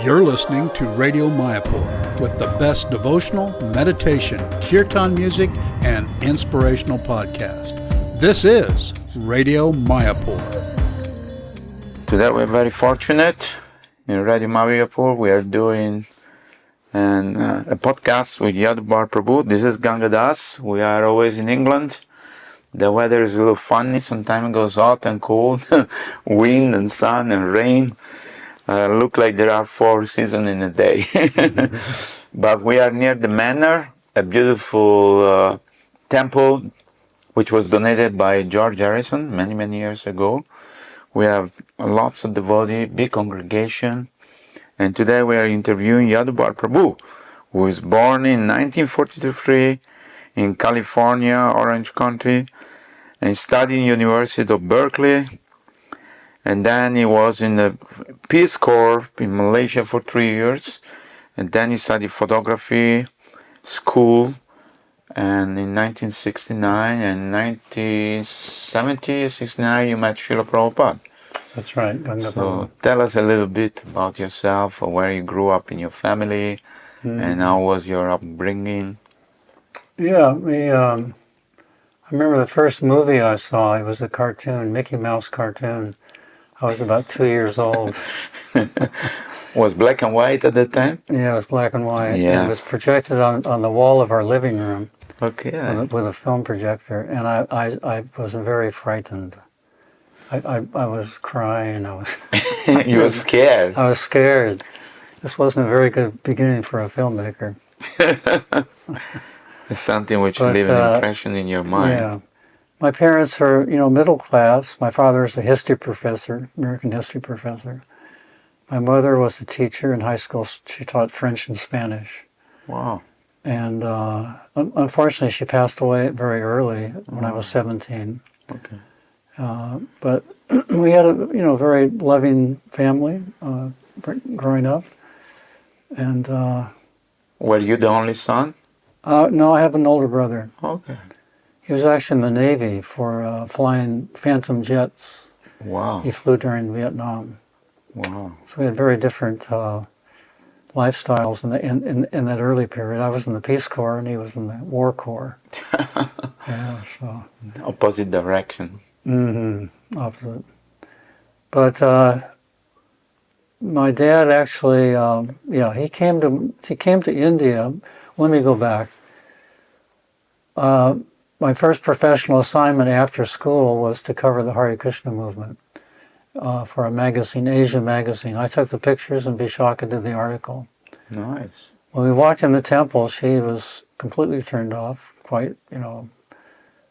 You're listening to Radio Mayapur with the best devotional, meditation, kirtan music, and inspirational podcast. This is Radio Mayapur. Today we're very fortunate. In Radio Mayapur we are doing a podcast with Yadubara Prabhu. This is Gangadas. We are always in England. The weather is a little funny. Sometimes it goes hot and cold, wind and sun and rain. Look like there are 4 seasons in a day. But we are near the manor, a beautiful temple which was donated by George Harrison many years ago. We have lots of devotees, big congregation. And today we are interviewing Yadubara Prabhu, who was born in 1943 in California, Orange County, and studied in University of Berkeley. And then he was in the Peace Corps in Malaysia for 3 years. And then he studied photography school. And in 1969 and 1969, you met Srila Prabhupada. That's right. So tell us a little bit about yourself, or where you grew up in your family, and how was your upbringing. Yeah, I remember the first movie I saw. It was a cartoon, Mickey Mouse cartoon. I was about 2 years old. Was black and white at that time? Yeah, it was black and white. Yes. It was projected on the wall of our living room. Okay. With a film projector, and I was very frightened. I was crying. You were scared. I was scared. This wasn't a very good beginning for a filmmaker. It's something which leaves an impression in your mind. Yeah. My parents are, middle class. My father is a history professor, American history professor. My mother was a teacher in high school. She taught French and Spanish. Wow. And unfortunately, she passed away very early when I was 17. Okay. But we had a very loving family growing up. And were you the only son? no, I have an older brother. Okay. He was actually in the Navy for flying Phantom jets. Wow. He flew during Vietnam. Wow. So we had very different lifestyles in that early period. I was in the Peace Corps and he was in the War Corps. Yeah, so opposite direction. Opposite. But my dad actually, he came to India. Let me go back. My first professional assignment after school was to cover the Hare Krishna movement for a magazine, Asia magazine. I took the pictures and Vishaka did the article. Nice. When we walked in the temple, she was completely turned off, quite,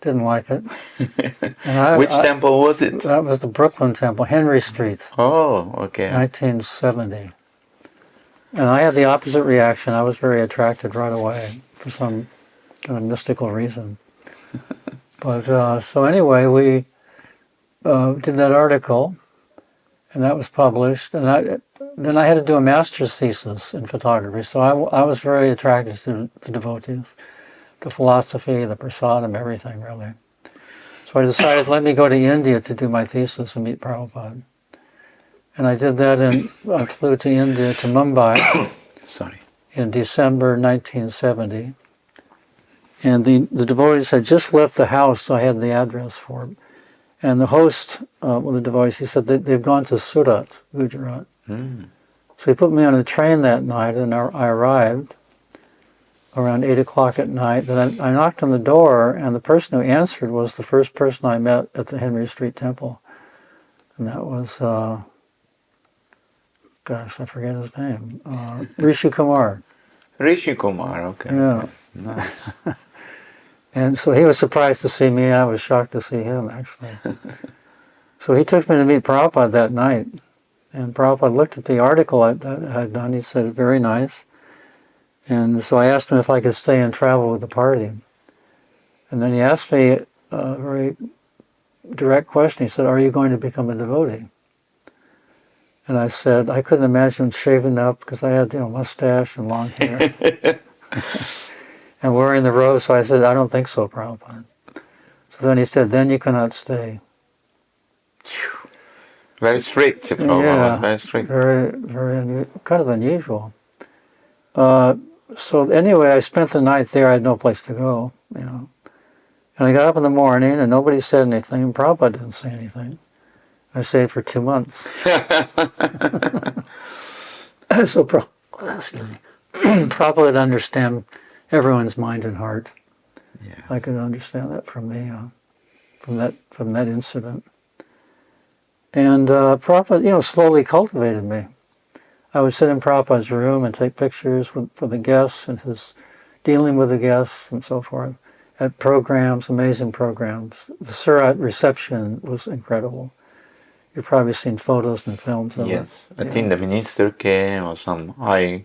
didn't like it. And Which temple was it? That was the Brooklyn Temple, Henry Street. Oh, okay. 1970. And I had the opposite reaction. I was very attracted right away for some kind of mystical reason. But so anyway, we did that article, and that was published. And then I had to do a master's thesis in photography. So I was very attracted to the devotees, the philosophy, the prasadam, everything really. So I decided, let me go to India to do my thesis and meet Prabhupada. And I did that, and I flew to India, to Mumbai, in December 1970. And the devotees had just left the house, so I had the address for them. And the host, one of the devotees, he said they've gone to Surat, Gujarat. So he put me on a train that night, and I arrived around 8 o'clock at night. And I knocked on the door, and the person who answered was the first person I met at the Henry Street Temple. And that was, I forget his name, Rishi Kumar. Rishi Kumar, okay. Yeah. Nice. And so he was surprised to see me, and I was shocked to see him, actually. So he took me to meet Prabhupada that night. And Prabhupada looked at the article I had done. He said, very nice. And so I asked him if I could stay and travel with the party. And then he asked me a very direct question. He said, are you going to become a devotee? And I said, I couldn't imagine shaving up because I had, mustache and long hair. And wearing the robe, so I said, I don't think so, Prabhupada. So then he said, then you cannot stay. Very strict, Prabhupada was very strict. very kind of unusual. So anyway, I spent the night there. I had no place to go, And I got up in the morning, and nobody said anything, and Prabhupada didn't say anything. I stayed for 2 months. So Prabhupada would understand everyone's mind and heart. Yes. I could understand that from that incident. And Prabhupada, slowly cultivated me. I would sit in Prabhupada's room and take pictures for the guests and his dealing with the guests and so forth. At programs, amazing programs. The Surat reception was incredible. You've probably seen photos and films of it. Yes, I think the minister came or some high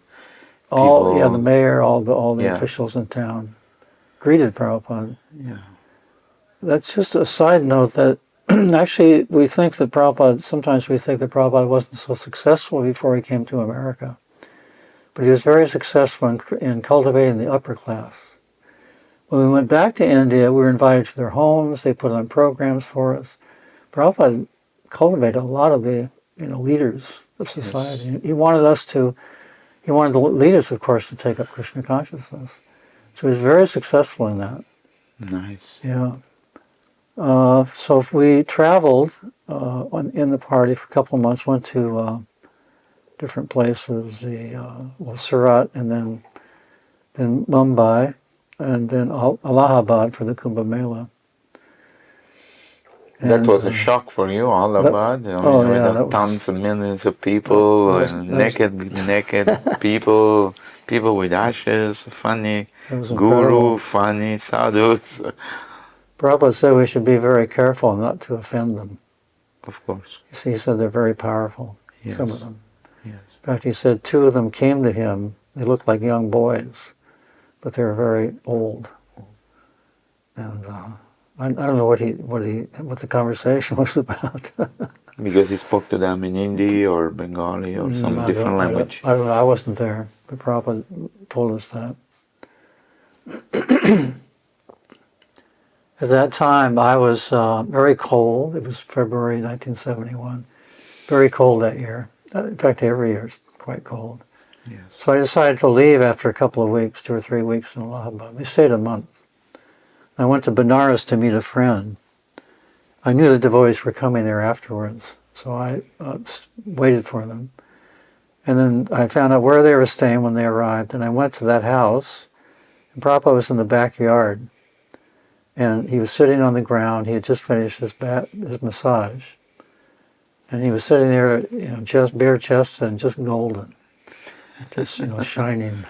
people. The mayor, all the officials in town greeted Prabhupada. Yeah. That's just a side note that actually sometimes we think that Prabhupada wasn't so successful before he came to America. But he was very successful in cultivating the upper class. When we went back to India, we were invited to their homes. They put on programs for us. Prabhupada cultivated a lot of the leaders of society. Yes. He wanted the leaders, of course, to take up Krishna consciousness. So he was very successful in that. Nice. Yeah. So if we traveled in the party for a couple of months, went to different places, Surat, and then Mumbai, and then Allahabad for the Kumbh Mela. That was a shock for you, Allahabad. With tons of millions of people, naked people, people with ashes, funny guru, funny sadhus. Prabhupada said we should be very careful not to offend them. Of course. He said they're very powerful, yes. Some of them. Yes. In fact, he said 2 of them came to him. They looked like young boys, but they were very old. And I don't know what the conversation was about. Because he spoke to them in Hindi or Bengali or some different language. I don't know. I wasn't there, but Prabhupada told us that. At that time, I was very cold. It was February 1971. Very cold that year. In fact, every year is quite cold. Yes. So I decided to leave after a couple of weeks, 2 or 3 weeks in Allahabad. We stayed a month. I went to Benares to meet a friend. I knew the devotees were coming there afterwards, so I waited for them. And then I found out where they were staying when they arrived, and I went to that house, and Prabhupada was in the backyard. And he was sitting on the ground. He had just finished his massage. And he was sitting there, just bare chested and just golden. Just, shining.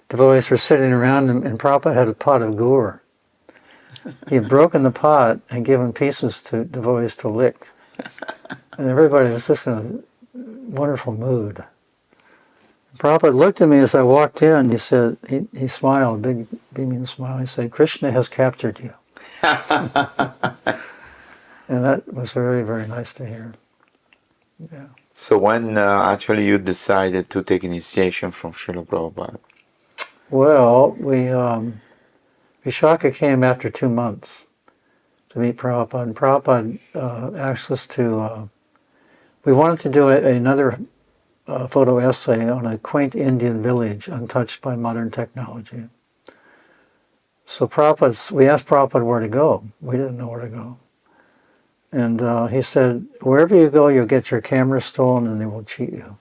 Devotees were sitting around him, and Prabhupada had a pot of gur. He had broken the pot and given pieces to devotees to lick. And everybody was just in a wonderful mood. Prabhupada looked at me as I walked in. He said, he smiled, a big beaming smile. He said, "Krishna has captured you." And that was very, very nice to hear. Yeah. So when actually you decided to take initiation from Srila Prabhupada? Well, Vishaka came after 2 months to meet Prabhupada. And Prabhupada asked us to, we wanted to do another photo essay on a quaint Indian village untouched by modern technology. So we asked Prabhupada where to go. We didn't know where to go. And he said, wherever you go, you'll get your camera stolen and they will cheat you.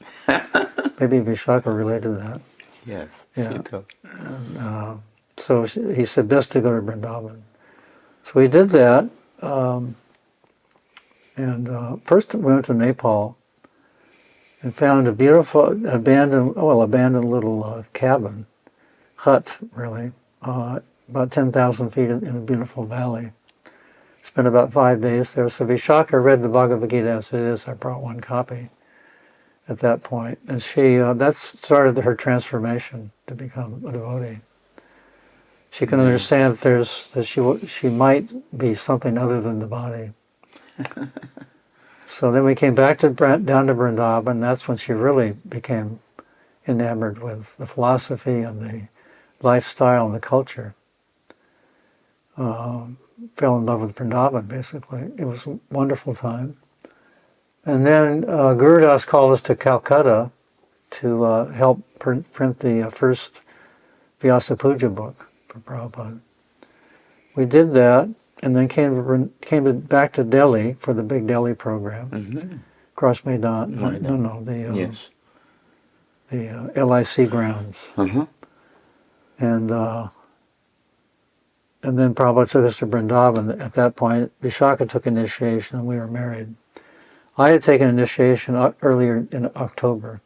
Maybe Vishaka related that. Yes, yeah. she told. And, so he said, best to go to Vrindavan. So we did that. First we went to Nepal and found a beautiful abandoned little cabin, hut really, about 10,000 feet in a beautiful valley. Spent about 5 days there. So Vishaka read the Bhagavad Gita as it is. I brought one copy at that point. And she, that started her transformation to become a devotee. She can understand that she might be something other than the body. So then we came back down to Vrindavan. That's when she really became enamored with the philosophy and the lifestyle and the culture. Fell in love with Vrindavan, basically. It was a wonderful time. And then Guru Das called us to Calcutta to help print the first Vyasa Puja book for Prabhupada. We did that, and then came back to Delhi for the big Delhi program. Cross Maidan. No, Yes. the LIC grounds. And then Prabhupada took us to Vrindavan. At that point, Vishaka took initiation, and we were married. I had taken initiation earlier in October.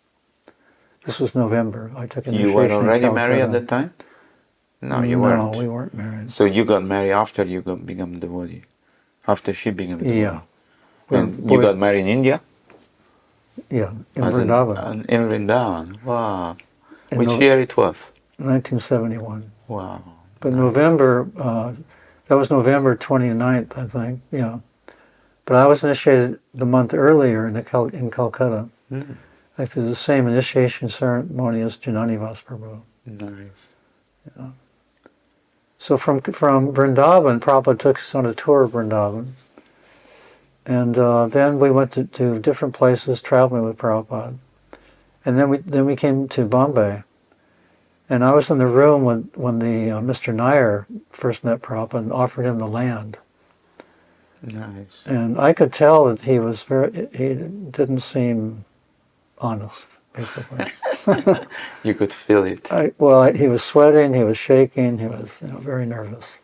This was November. I took initiation. You were already in married at that time? No, you weren't. No, we weren't married. So you got married after you became devotee? After she became devotee? Yeah. And you got married in India? Yeah, in Vrindavan. In Vrindavan. Wow. Which year it was? 1971. Wow. But November, that was November 29th, I think, yeah. But I was initiated the month earlier in Calcutta. Like there's the same initiation ceremony as Janani Vasprabhu. Nice. Yeah. So from Vrindavan, Prabhupada took us on a tour of Vrindavan. And then we went to different places traveling with Prabhupada. And then we came to Bombay. And I was in the room when the Mr. Nair first met Prabhupada and offered him the land. Nice. And I could tell that he didn't seem honest, basically. You could feel it. He was sweating, he was shaking, he was very nervous.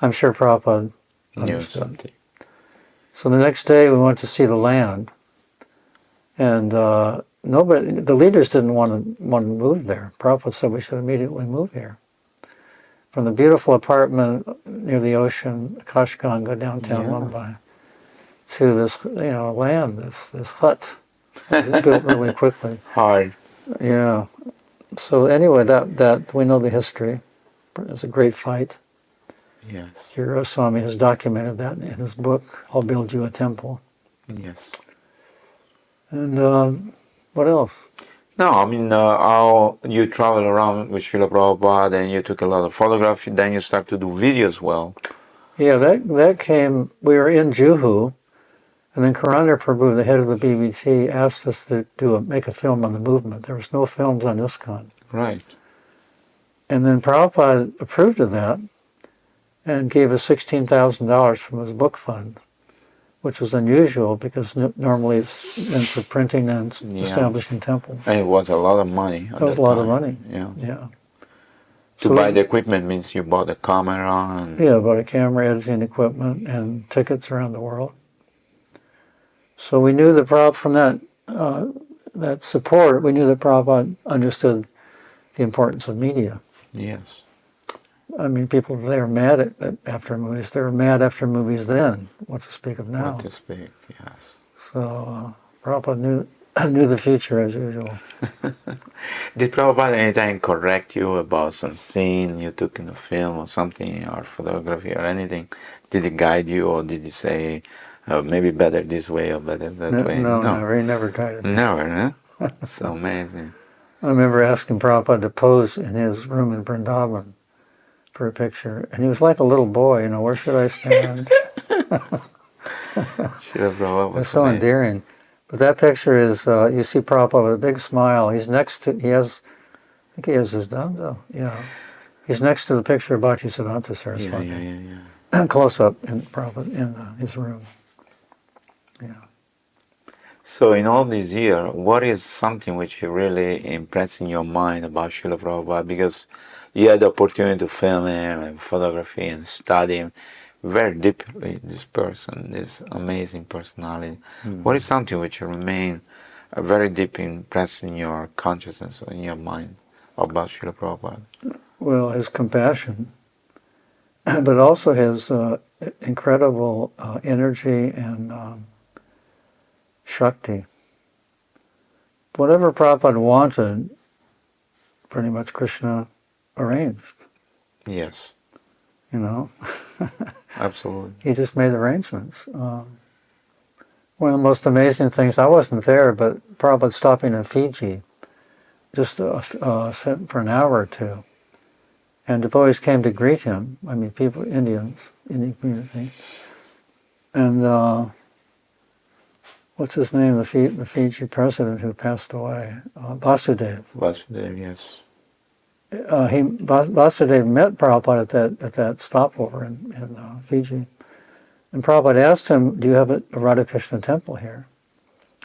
I'm sure Prabhupada understood. Something. So the next day we went to see the land, and the leaders didn't want to move there. Prabhupada said we should immediately move here. From the beautiful apartment near the ocean, Kashganga, downtown Mumbai, to this land, this hut. It was built really quickly. Hard. Yeah. So anyway, that we know the history. It was a great fight. Yes. Hiro Swami has documented that in his book, I'll Build You a Temple. Yes. And what else? No, I mean, how you travel around with Srila Prabhupada and you took a lot of photographs, then you start to do videos well. Yeah, that came, we were in Juhu, and then Karandar Prabhu, the head of the BBT, asked us to make a film on the movement. There was no films on ISKCON. Right. And then Prabhupada approved of that and gave us $16,000 from his book fund, which was unusual because normally it's meant for printing and establishing temples. And it was a lot of money. It was a lot of money. Yeah. To buy the equipment means you bought a camera and... Yeah, bought a camera, editing equipment, and tickets around the world. So we knew that from that support, we knew that Prabhupada understood the importance of media. Yes. I mean, people, they were mad after movies. They were mad after movies then. What to speak of now? What to speak, yes. So Prabhupada knew the future as usual. Did Prabhupada anytime correct you about some scene you took in a film or something, or photography or anything? Did he guide you, or did he say, maybe better this way or better that way? No, never. He never guided me. Never, huh? So amazing. I remember asking Prabhupada to pose in his room in Vrindavan for a picture, and he was like a little boy, where should I stand? It was so endearing. But that picture is, you see Prabhupada with a big smile. He's next to, I think he has his dando, He's next to the picture of Bhaktisiddhanta Saraswati. Yeah. Close up in Prabhupada, in his room. Yeah. So in all these years, what is something which really impressed in your mind about Srila Prabhupada? Because you had the opportunity to film him and photography and study him very deeply, this person, this amazing personality. What is something which remain very deep impressed in your consciousness or in your mind about Srila Prabhupada? Well, his compassion, but also his incredible energy and Shakti. Whatever Prabhupada wanted, pretty much Krishna arranged. Yes. Absolutely. He just made arrangements. One of the most amazing things, I wasn't there, but Prabhupada stopping in Fiji just for an hour or two. And devotees came to greet him. I mean, people, Indian community. And what's his name, the Fiji president who passed away, Vasudev. Vasudev, yes. Vasudev met Prabhupada at that stopover in Fiji. And Prabhupada asked him, do you have a Radha Krishna temple here?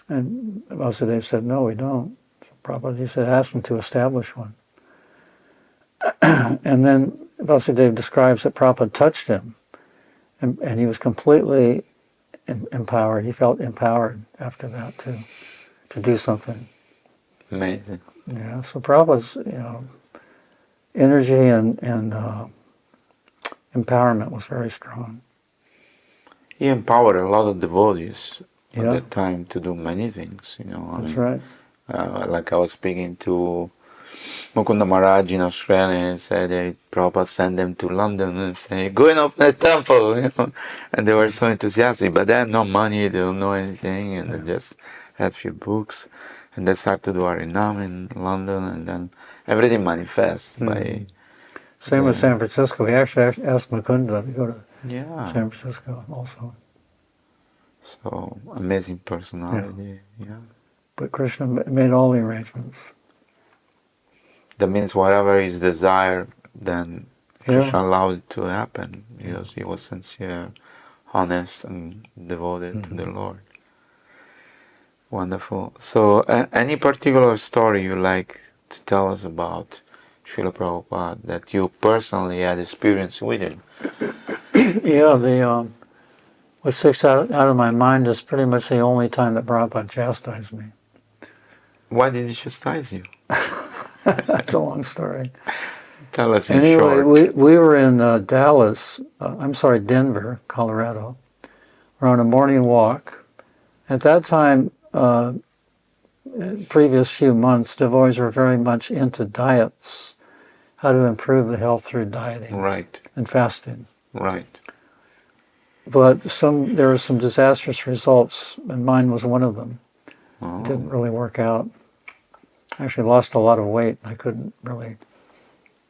And Vasudev said, no, we don't. So Prabhupada, he said, ask him to establish one. And then Vasudev describes that Prabhupada touched him, and he was completely empowered. He felt empowered after that to do something. Amazing. Yeah, so Prabhupada's, energy and empowerment was very strong. He empowered a lot of devotees at Yeah. that time to do many things, That's right. Like I was speaking to Mukunda Maharaj in Australia and said that Prabhupada sent them to London and say, go and open a temple, and they were so enthusiastic, but they had no money, they don't know anything, and they just had few books, and they started to do Harinam in London, and then everything manifests by... Same with San Francisco. We actually asked Mukunda to go to San Francisco also. So, amazing personality, yeah. But Krishna made all the arrangements. That means whatever is desired, then Krishna allowed it to happen because he was sincere, honest, and devoted to the Lord. Wonderful. So, any particular story you like to tell us about Srila Prabhupada that you personally had experience with him? Yeah, what sticks out of my mind is pretty much the only time that Prabhupada chastised me. Why did he chastise you? That's a long story. Tell us in anyway, short. we were in Denver, Colorado. We're on a morning walk. At that time, previous few months, devotees were very much into diets, how to improve the health through dieting and fasting. Right. But there were some disastrous results, and mine was one of them. It didn't really work out. I actually lost a lot of weight. I couldn't really,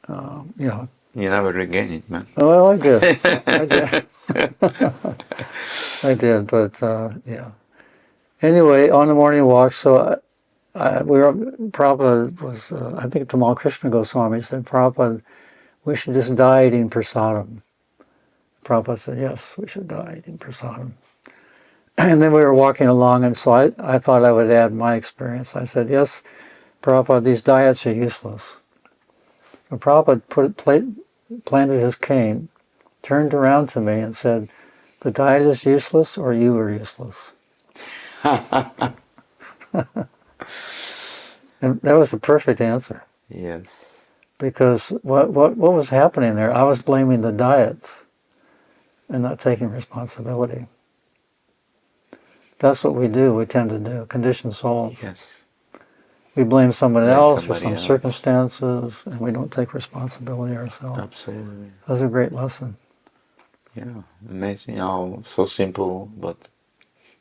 You never regained it, man. Well, I did. I did. I did, but yeah. Anyway, on the morning walk, so Prabhupada was, I think Tamal Krishna Goswami said, Prabhupada, we should just die eating prasadam. Prabhupada said, yes, we should die eating prasadam. And then we were walking along, and so I thought I would add my experience. I said, yes, Prabhupada, these diets are useless. So Prabhupada planted his cane, turned around to me and said, the diet is useless or you are useless. And that was the perfect answer. Yes. Because what was happening there, I was blaming the diet and not taking responsibility. That's what we do, we tend to do, conditioned souls. Yes. We blame someone else for some circumstances, and we don't take responsibility ourselves. Absolutely. That was a great lesson. Yeah, amazing how so simple, but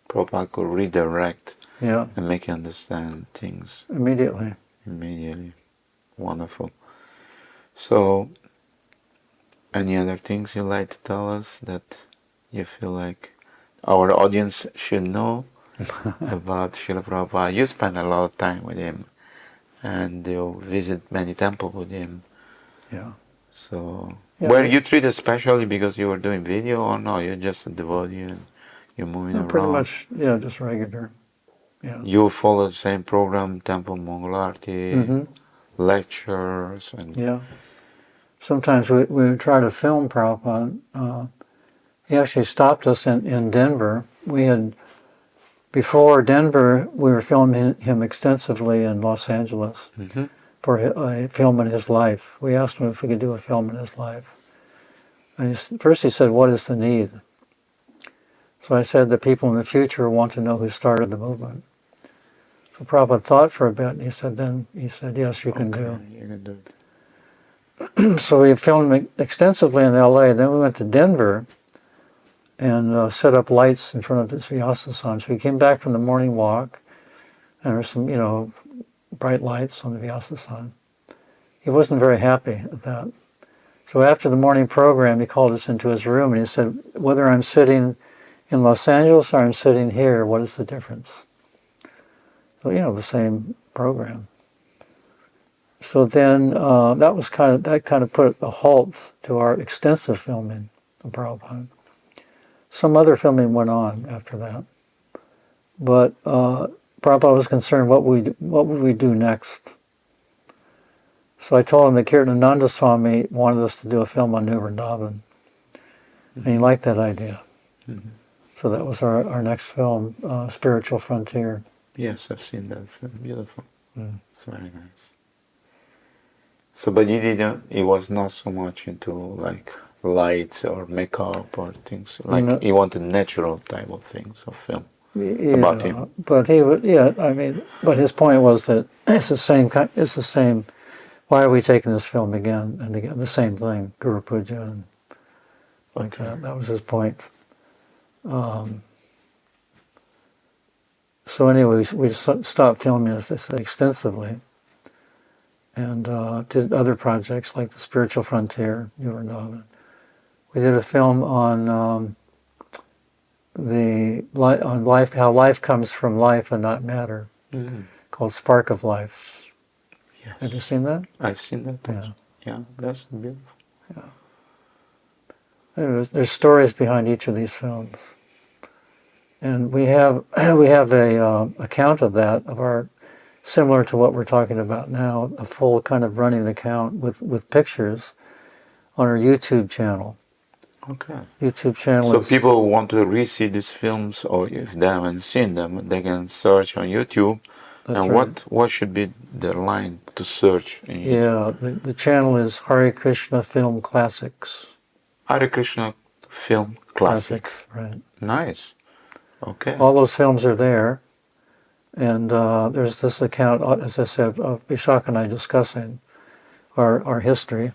Prabhupada could redirect and make you understand things. Immediately. Wonderful. So, any other things you'd like to tell us that you feel like our audience should know about Srila Prabhupada? You spend a lot of time with him, and you visit many temples with him. Yeah. So, were you treated specially because you were doing video, or no? You're just a devotee and you're moving around? Pretty much, just regular. Yeah. You follow the same program, Temple Mangalarti, lectures, and sometimes we would try to film Prabhupada. He actually stopped us in Denver. Before Denver, we were filming him extensively in Los Angeles for a film in his life. We asked him if we could do a film in his life. And first he said, what is the need? So I said that people in the future want to know who started the movement. So Prabhupada thought for a bit, and he said, yes, you can do. You can do it. So we filmed extensively in LA. Then we went to Denver and set up lights in front of his Vyasasan. So we came back from the morning walk, and there were some, bright lights on the Vyasasan. He wasn't very happy at that. So after the morning program, he called us into his room, and he said, whether I'm sitting in Los Angeles or I'm sitting here, what is the difference? So, the same program. So then that kind of put a halt to our extensive filming of Prabhupada. Some other filming went on after that, but Prabhupada was concerned what would we do next. So I told him that Kirtanananda Swami wanted us to do a film on New Vrindavan, and he liked that idea. Mm-hmm. So that was our next film, Spiritual Frontier. Yes, I've seen that film. Beautiful. It's very nice. So, but he was not so much into like lights or makeup or things. Like he wanted natural type of things of film about him. But but his point was that it's the same. Why are we taking this film again and again? The same thing, Guru Puja and like that. That was his point. So anyway, we stopped filming, as I say, extensively, and did other projects like the Spiritual Frontier, New Vrindavan. We did a film on life, how life comes from life and not matter, called Spark of Life. Yes. Have you seen that? I've seen that. Also. Yeah, that's beautiful. Yeah. There's stories behind each of these films, and we have a account of that, similar to what we're talking about now, a full kind of running account with pictures on our YouTube channel. Okay. YouTube channel. So people who want to re-see these films, or if they haven't seen them, they can search on YouTube. That's and right. what should be the line to search in YouTube? Yeah, the channel is Hare Krishna Film Classics. Hare Krishna Film Classics. Right. Nice. Okay. All those films are there. And there's this account, as I said, of Vishak and I discussing our history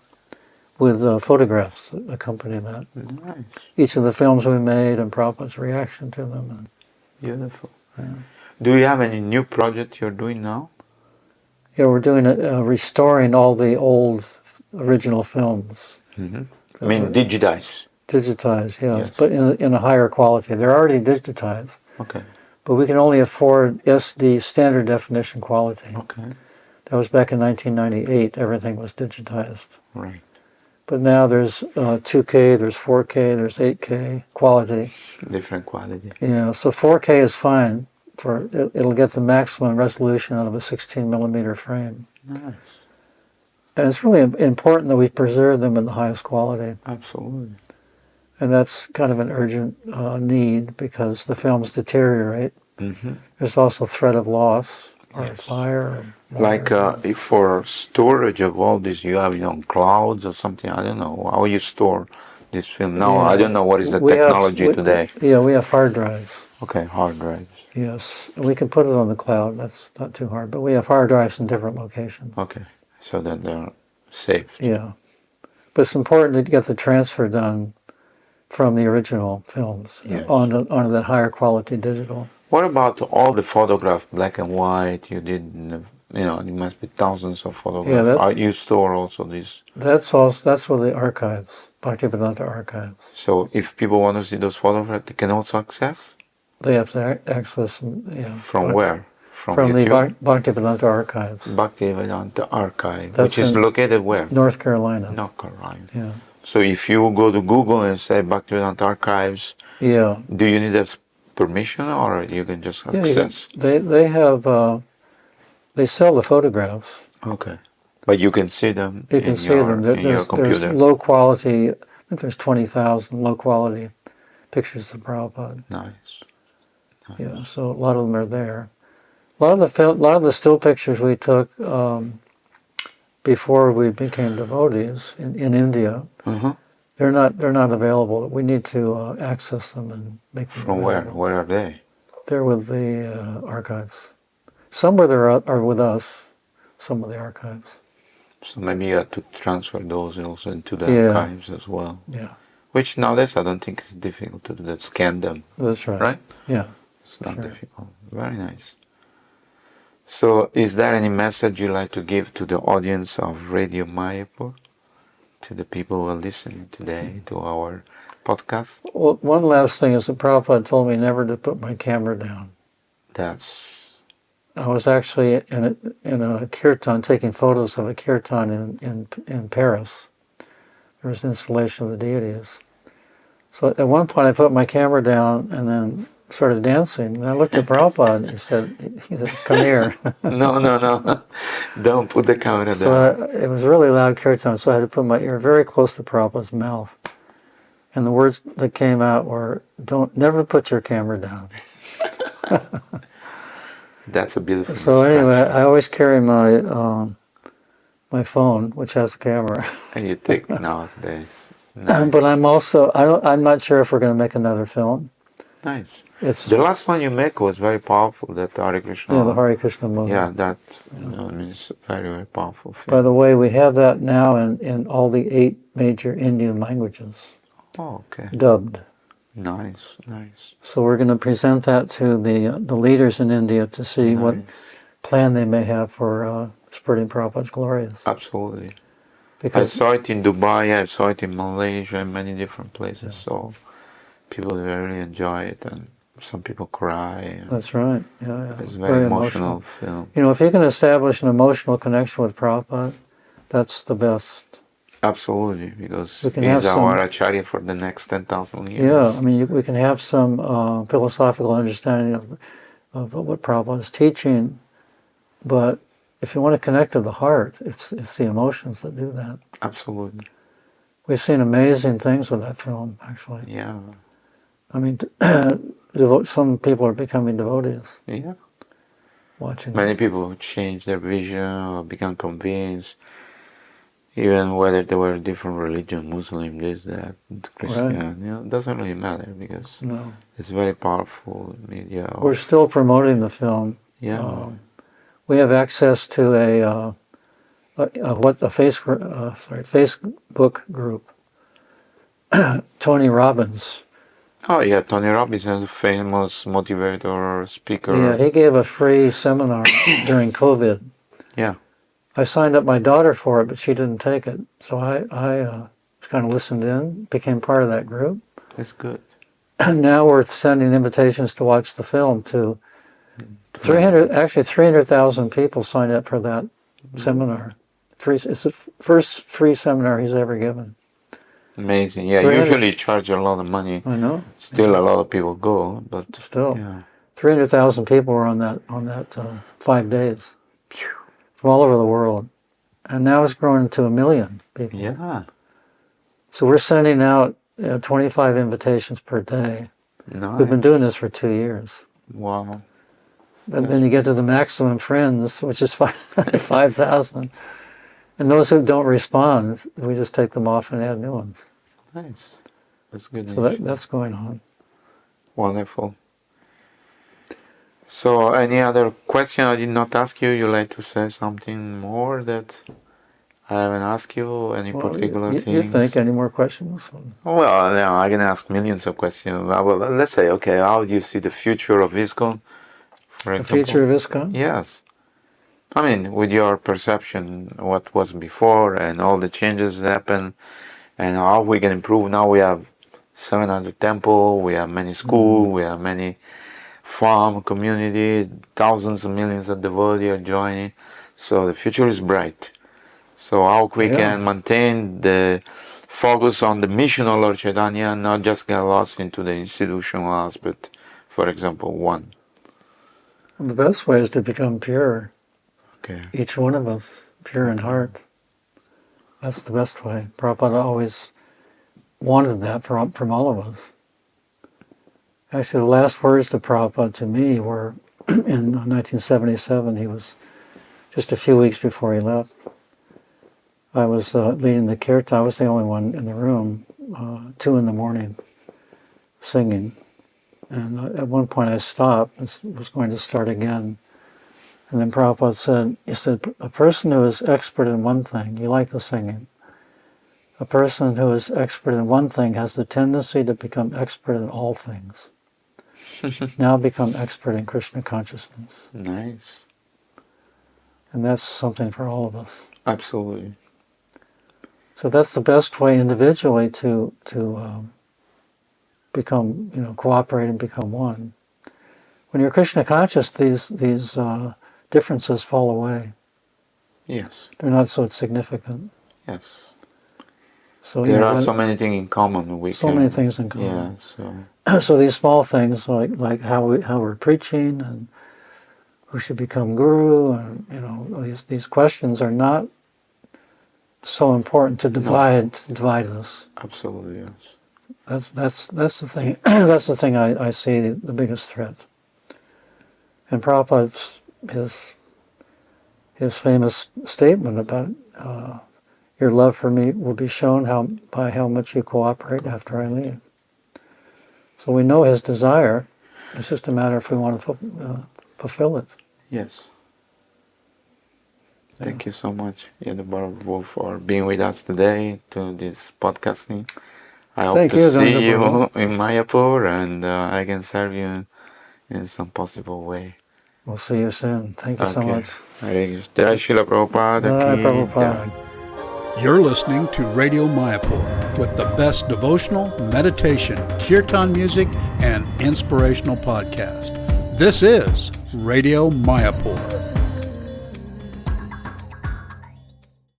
with photographs that accompany that. Nice. Each of the films we made and Prabhupada's reaction to them. Beautiful. Yeah. Do you have any new project you're doing now? Yeah, we're doing restoring all the old original films. Mm-hmm. I mean, digitized. Digitized, yes, but in a higher quality. They're already digitized. Okay. But we can only afford SD, standard definition quality. Okay. That was back in 1998. Everything was digitized. Right. But now there's 2K, there's 4K, there's 8K quality. Different quality. Yeah, so 4K is fine. It'll get the maximum resolution out of a 16 millimeter frame. Nice. And it's really important that we preserve them in the highest quality. Absolutely. And that's kind of an urgent need because the films deteriorate. Mm-hmm. There's also threat of loss or fire. Or like if for storage of all this, you have clouds or something. I don't know how you store this film. No, I don't know what is the technology today. Yeah, we have hard drives. Okay, hard drives. Yes, we can put it on the cloud. That's not too hard. But we have hard drives in different locations. Okay, so that they're safe. Yeah, but it's important to get the transfer done from the original films onto that higher quality digital. What about all the photographs, black and white? You did, it must be thousands of photographs. You store also these? That's with the archives, Bhaktivedanta archives. So if people want to see those photographs, they can also access? They have to access them, From where? From the Bhaktivedanta archives. Bhaktivedanta archive, which is located where? North Carolina. North Carolina. Yeah. So if you go to Google and say Bhaktivedanta archives, do you need a permission or you can just access? They sell the photographs. Okay. But you can see them in your computer. There's low quality, I think there's 20,000 low quality pictures of Prabhupada. Nice. Yeah, so a lot of them are there. A lot of the still pictures we took before we became devotees in India, they're not available. We need to access them and make them From available. where? Where are they? They're with the archives. Some are with us, some of the archives. So maybe you have to transfer those also into the archives as well. Yeah. Which nowadays I don't think is difficult to do that, scan them. That's right. Right? Yeah. It's not difficult. Very nice. So is there any message you'd like to give to the audience of Radio Mayapur? To the people who are listening today to our podcast? Well, one last thing is that Prabhupada told me never to put my camera down. I was actually in a kirtan, taking photos of a kirtan in Paris. There was an installation of the deities. So at one point I put my camera down and then started dancing. And I looked at Prabhupada and he said, come here. No. Don't put the camera So down. it was really loud kirtan, so I had to put my ear very close to Prabhupada's mouth. And the words that came out were, never put your camera down. That's a beautiful So anyway, I always carry my phone, which has a camera. And you take nowadays. Nice. But I'm not sure if we're going to make another film. Nice. The last one you make was very powerful, that Hare Krishna. Yeah, the Hare Krishna movie. Yeah, that is very, very powerful film. By the way, we have that now in all the 8 major Indian languages. Oh, okay. Dubbed. Nice. So we're going to present that to the leaders in India to see what plan they may have for spreading Prabhupada's glories. Absolutely. Because I saw it in Dubai, I saw it in Malaysia, and many different places. So people really enjoy it, and some people cry. That's right. Yeah. It's a very emotional film. You know, if you can establish an emotional connection with Prabhupada, that's the best. Absolutely, because We can he's have our some- Acharya for the next 10,000 years. Yeah, I mean, we can have some philosophical understanding of what Prabhupada is teaching, but if you want to connect to the heart, it's the emotions that do that. Absolutely. We've seen amazing things with that film, actually. Yeah. I mean, some people are becoming devotees Yeah. watching Many it. people change their vision or become convinced, even whether they were different religion, Muslim, this, that, Christian. You know, it doesn't really matter because it's very powerful media. We're still promoting the film. Yeah. We have access to a Facebook group. Tony Robbins. Oh yeah, Tony Robbins is a famous motivator, speaker. Yeah, he gave a free seminar during COVID. Yeah. I signed up my daughter for it, but she didn't take it. So I kind of listened in, became part of that group. That's good. And now we're sending invitations to watch the film to 300,000 people signed up for that seminar. It's the first free seminar he's ever given. Amazing. Yeah, 300 usually charge a lot of money. I know. Still a lot of people go, but Still. yeah. 300,000 people were on that 5 days from all over the world. And now it's grown to 1 million people. Yeah. So we're sending out 25 invitations per day. Nice. We've been doing this for 2 years. Wow. And then you get to the maximum friends, which is 5,000. And those who don't respond, we just take them off and add new ones. Nice. That's good. So that's going on. Wonderful. So, any other question I did not ask you? You like to say something more that I haven't asked you? Any particular you things? think any more questions? Well, no, I can ask millions of questions. Well, let's say, okay, how do you see the future of ISKCON? For The example? future of ISKCON? Yes. I mean, with your perception, what was before and all the changes that happened and how we can improve. Now we have 700 temple, we have many schools, we have many farm community, thousands of millions of devotees are joining. So the future is bright. So how we can maintain the focus on the mission of Lord Chaitanya, not just get lost into the institutional aspect, for example, one. The best way is to become pure. Okay. Each one of us, pure in heart. That's the best way. Prabhupada always wanted that from all of us. Actually, the last words to Prabhupada to me were in 1977. He was just a few weeks before he left. I was leading the kirtan. I was the only one in the room, 2 a.m, singing. And at one point I stopped and was going to start again. And then Prabhupada said, a person who is expert in one thing, you like the singing, a person who is expert in one thing has the tendency to become expert in all things. Now become expert in Krishna consciousness. Nice. And that's something for all of us. Absolutely. So that's the best way individually to become, cooperate and become one. When you're Krishna conscious, these differences fall away. Yes. They're not so significant. Yes. So there are so many things in common. Many things in common. Yeah. So these small things, like how we're preaching and who should become guru, and these questions are not so important to divide us. Absolutely, yes. That's the thing. That's the thing I see the biggest threat. And Prabhupada's his famous statement about your love for me will be shown by how much you cooperate after I leave. So we know his desire. It's just a matter if we want to fulfill it. Yes. Thank you so much, Yadubara, for being with us today to this podcasting. I hope to see you in Mayapur, and I can serve you in some possible way. We'll see you soon. Thank you so much. Jai Srila Prabhupada. You're listening to Radio Mayapur with the best devotional, meditation, kirtan music, and inspirational podcast. This is Radio Mayapur.